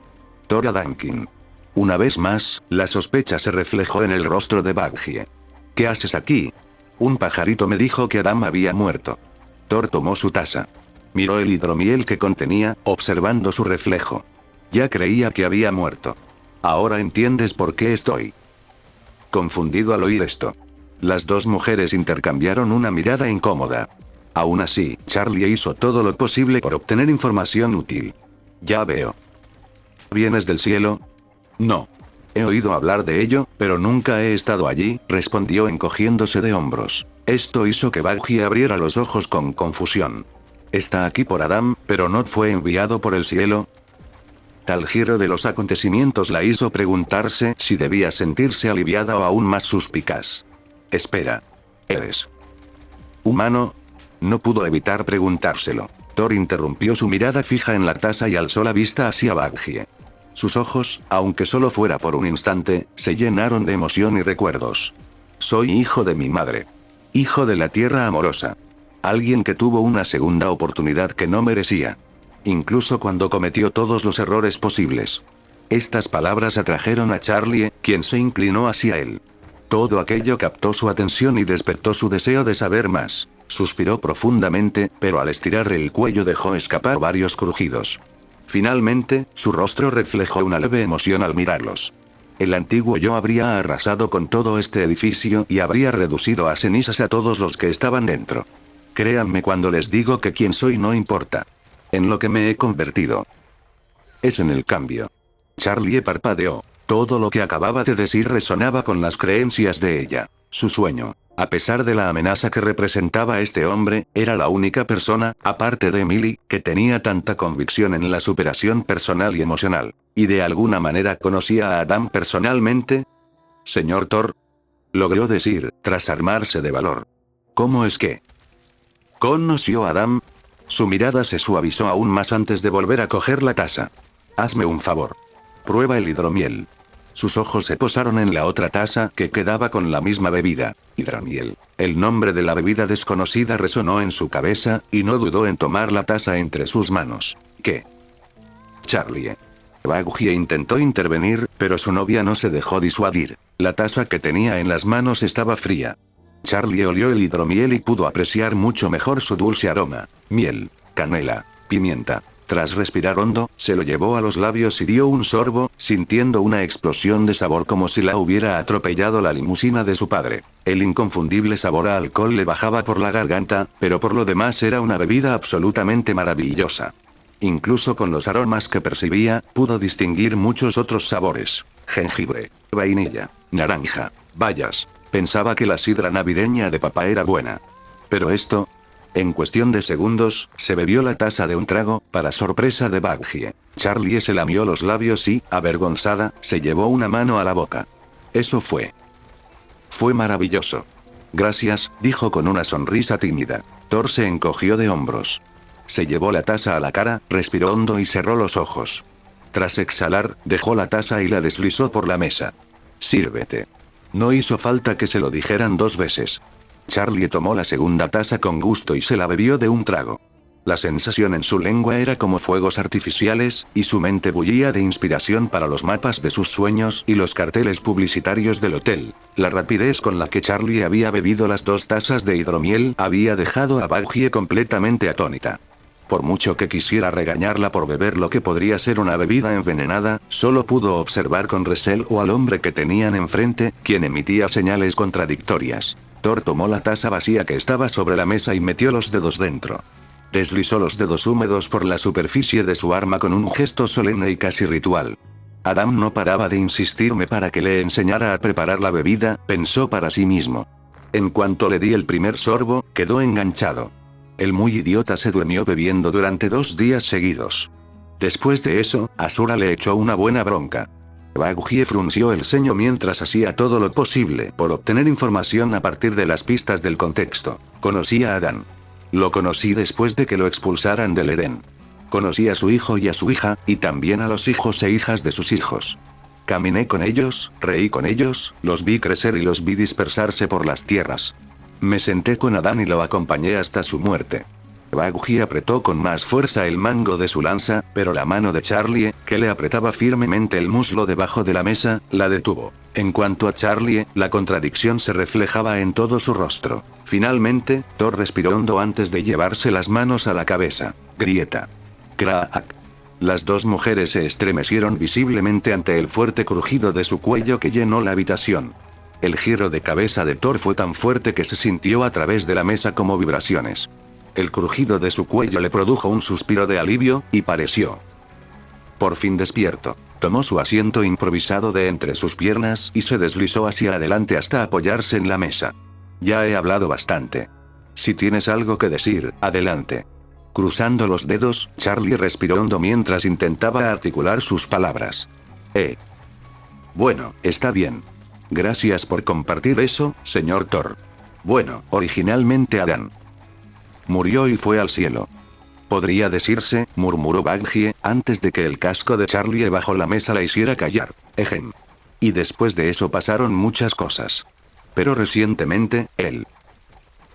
Adankin». Una vez más, la sospecha se reflejó en el rostro de Baggie. «¿Qué haces aquí?» «Un pajarito me dijo que Adam había muerto». Thor tomó su taza. Miró el hidromiel que contenía, observando su reflejo. «Ya creía que había muerto. Ahora entiendes por qué estoy confundido al oír esto». Las dos mujeres intercambiaron una mirada incómoda. Aún así, Charlie hizo todo lo posible por obtener información útil. «Ya veo. ¿Vienes del cielo?» «No. He oído hablar de ello, pero nunca he estado allí», respondió encogiéndose de hombros. Esto hizo que Baggie abriera los ojos con confusión. «Está aquí por Adam, pero no fue enviado por el cielo». Tal giro de los acontecimientos la hizo preguntarse si debía sentirse aliviada o aún más suspicaz. «Espera. ¿Eres humano?» No pudo evitar preguntárselo. Thor interrumpió su mirada fija en la taza y alzó la vista hacia Baggie. Sus ojos, aunque solo fuera por un instante, se llenaron de emoción y recuerdos. «Soy hijo de mi madre. Hijo de la tierra amorosa. Alguien que tuvo una segunda oportunidad que no merecía. Incluso cuando cometió todos los errores posibles». Estas palabras atrajeron a Charlie, quien se inclinó hacia él. Todo aquello captó su atención y despertó su deseo de saber más. Suspiró profundamente, pero al estirar el cuello dejó escapar varios crujidos. Finalmente, su rostro reflejó una leve emoción al mirarlos. El antiguo yo habría arrasado con todo este edificio y habría reducido a cenizas a todos los que estaban dentro. Créanme cuando les digo que quién soy no importa. En lo que me he convertido. Es en el cambio. Charlie parpadeó. Todo lo que acababa de decir resonaba con las creencias de ella. Su sueño, a pesar de la amenaza que representaba este hombre, era la única persona, aparte de Emily, que tenía tanta convicción en la superación personal y emocional. Y de alguna manera conocía a Adam personalmente. Señor Thor, logró decir, tras armarse de valor. ¿Cómo es que conoció a Adam? Su mirada se suavizó aún más antes de volver a coger la taza. Hazme un favor. Prueba el hidromiel. Sus ojos se posaron en la otra taza que quedaba con la misma bebida. Hidromiel. El nombre de la bebida desconocida resonó en su cabeza, y no dudó en tomar la taza entre sus manos. ¿Qué? Charlie. Baguie intentó intervenir, pero su novia no se dejó disuadir. La taza que tenía en las manos estaba fría. Charlie olió el hidromiel y pudo apreciar mucho mejor su dulce aroma. Miel, canela, pimienta. Tras respirar hondo, se lo llevó a los labios y dio un sorbo, sintiendo una explosión de sabor como si la hubiera atropellado la limusina de su padre. El inconfundible sabor a alcohol le bajaba por la garganta, pero por lo demás era una bebida absolutamente maravillosa. Incluso con los aromas que percibía, pudo distinguir muchos otros sabores. Jengibre, vainilla, naranja, bayas. Pensaba que la sidra navideña de papá era buena. Pero esto... En cuestión de segundos, se bebió la taza de un trago, para sorpresa de Baguie. Charlie se lamió los labios y, avergonzada, se llevó una mano a la boca. Eso fue maravilloso. Gracias, dijo con una sonrisa tímida. Thor se encogió de hombros. Se llevó la taza a la cara, respiró hondo y cerró los ojos. Tras exhalar, dejó la taza y la deslizó por la mesa. Sírvete. No hizo falta que se lo dijeran 2 veces. Charlie tomó la segunda taza con gusto y se la bebió de un trago. La sensación en su lengua era como fuegos artificiales, y su mente bullía de inspiración para los mapas de sus sueños y los carteles publicitarios del hotel. La rapidez con la que Charlie había bebido las 2 tazas de hidromiel había dejado a Baguie completamente atónita. Por mucho que quisiera regañarla por beber lo que podría ser una bebida envenenada, solo pudo observar con recelo al hombre que tenían enfrente, quien emitía señales contradictorias. Thor tomó la taza vacía que estaba sobre la mesa y metió los dedos dentro. Deslizó los dedos húmedos por la superficie de su arma con un gesto solemne y casi ritual. Adam no paraba de insistirme para que le enseñara a preparar la bebida, pensó para sí mismo. En cuanto le di el primer sorbo, quedó enganchado. El muy idiota se durmió bebiendo durante 2 días seguidos. Después de eso, Asura le echó una buena bronca. Baguie frunció el ceño mientras hacía todo lo posible por obtener información a partir de las pistas del contexto. Conocí a Adán. Lo conocí después de que lo expulsaran del Edén. Conocí a su hijo y a su hija, y también a los hijos e hijas de sus hijos. Caminé con ellos, reí con ellos, los vi crecer y los vi dispersarse por las tierras. Me senté con Adán y lo acompañé hasta su muerte. Baguie apretó con más fuerza el mango de su lanza, pero la mano de Charlie, que le apretaba firmemente el muslo debajo de la mesa, la detuvo. En cuanto a Charlie, la contradicción se reflejaba en todo su rostro. Finalmente, Thor respiró hondo antes de llevarse las manos a la cabeza. Grieta. Crack. Las 2 mujeres se estremecieron visiblemente ante el fuerte crujido de su cuello que llenó la habitación. El giro de cabeza de Thor fue tan fuerte que se sintió a través de la mesa como vibraciones. El crujido de su cuello le produjo un suspiro de alivio, y pareció por fin despierto. Tomó su asiento improvisado de entre sus piernas y se deslizó hacia adelante hasta apoyarse en la mesa. Ya he hablado bastante. Si tienes algo que decir, adelante. Cruzando los dedos, Charlie respiró hondo mientras intentaba articular sus palabras. Bueno, está bien. Gracias por compartir eso, señor Thor. Bueno, originalmente Adán murió y fue al cielo. Podría decirse, murmuró Baguie, antes de que el casco de Charlie bajo la mesa la hiciera callar. Ejem. Y después de eso pasaron muchas cosas. Pero recientemente, él.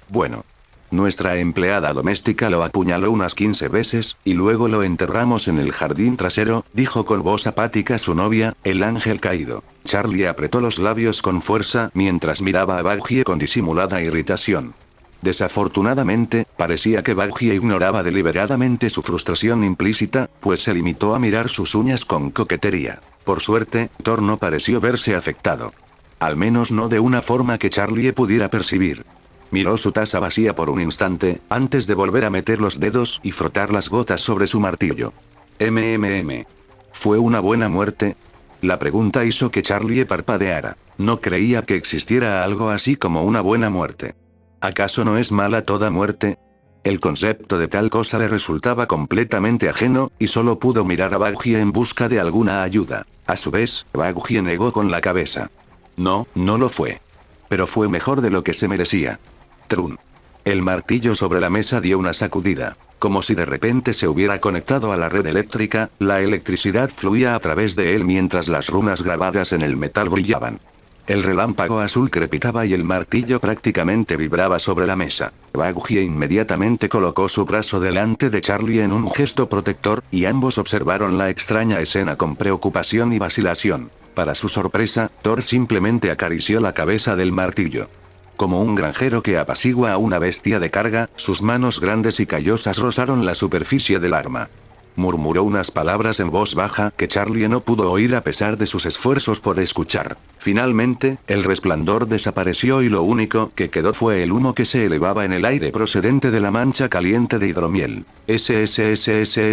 Bueno. Nuestra empleada doméstica lo apuñaló unas 15 veces, y luego lo enterramos en el jardín trasero, dijo con voz apática su novia, el ángel caído. Charlie apretó los labios con fuerza mientras miraba a Baguie con disimulada irritación. Desafortunadamente, parecía que Buggy ignoraba deliberadamente su frustración implícita, pues se limitó a mirar sus uñas con coquetería. Por suerte, Thor no pareció verse afectado. Al menos no de una forma que Charlie pudiera percibir. Miró su taza vacía por un instante, antes de volver a meter los dedos y frotar las gotas sobre su martillo. ¿Fue una buena muerte? La pregunta hizo que Charlie parpadeara. No creía que existiera algo así como una buena muerte. ¿Acaso no es mala toda muerte? El concepto de tal cosa le resultaba completamente ajeno, y solo pudo mirar a Buggy en busca de alguna ayuda. A su vez, Buggy negó con la cabeza. No, no lo fue. Pero fue mejor de lo que se merecía. Trun. El martillo sobre la mesa dio una sacudida. Como si de repente se hubiera conectado a la red eléctrica, la electricidad fluía a través de él mientras las runas grabadas en el metal brillaban. El relámpago azul crepitaba y el martillo prácticamente vibraba sobre la mesa. Buggy inmediatamente colocó su brazo delante de Charlie en un gesto protector, y ambos observaron la extraña escena con preocupación y vacilación. Para su sorpresa, Thor simplemente acarició la cabeza del martillo. Como un granjero que apacigua a una bestia de carga, sus manos grandes y callosas rozaron la superficie del arma. Murmuró unas palabras en voz baja que Charlie no pudo oír a pesar de sus esfuerzos por escuchar. Finalmente, el resplandor desapareció y lo único que quedó fue el humo que se elevaba en el aire procedente de la mancha caliente de hidromiel. SSSSSSSSS.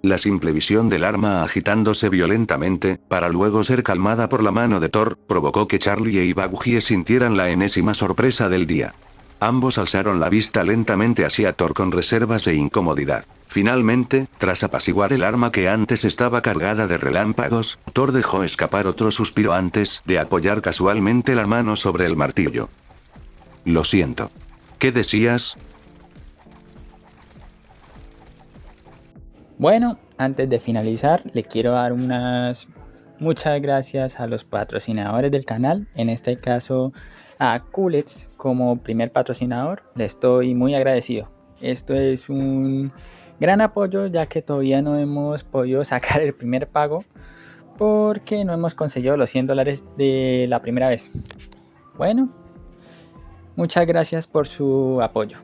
La simple visión del arma agitándose violentamente, para luego ser calmada por la mano de Thor, provocó que Charlie y Buggy sintieran la enésima sorpresa del día. Ambos alzaron la vista lentamente hacia Thor con reservas e incomodidad. Finalmente, tras apaciguar el arma que antes estaba cargada de relámpagos, Thor dejó escapar otro suspiro antes de apoyar casualmente la mano sobre el martillo. Lo siento. ¿Qué decías? Bueno, antes de finalizar, le quiero dar muchas gracias a los patrocinadores del canal, en este caso a Culets como primer patrocinador. Le estoy muy agradecido. Esto es un gran apoyo, ya que todavía no hemos podido sacar el primer pago porque no hemos conseguido los $100 de la primera vez. Bueno, muchas gracias por su apoyo.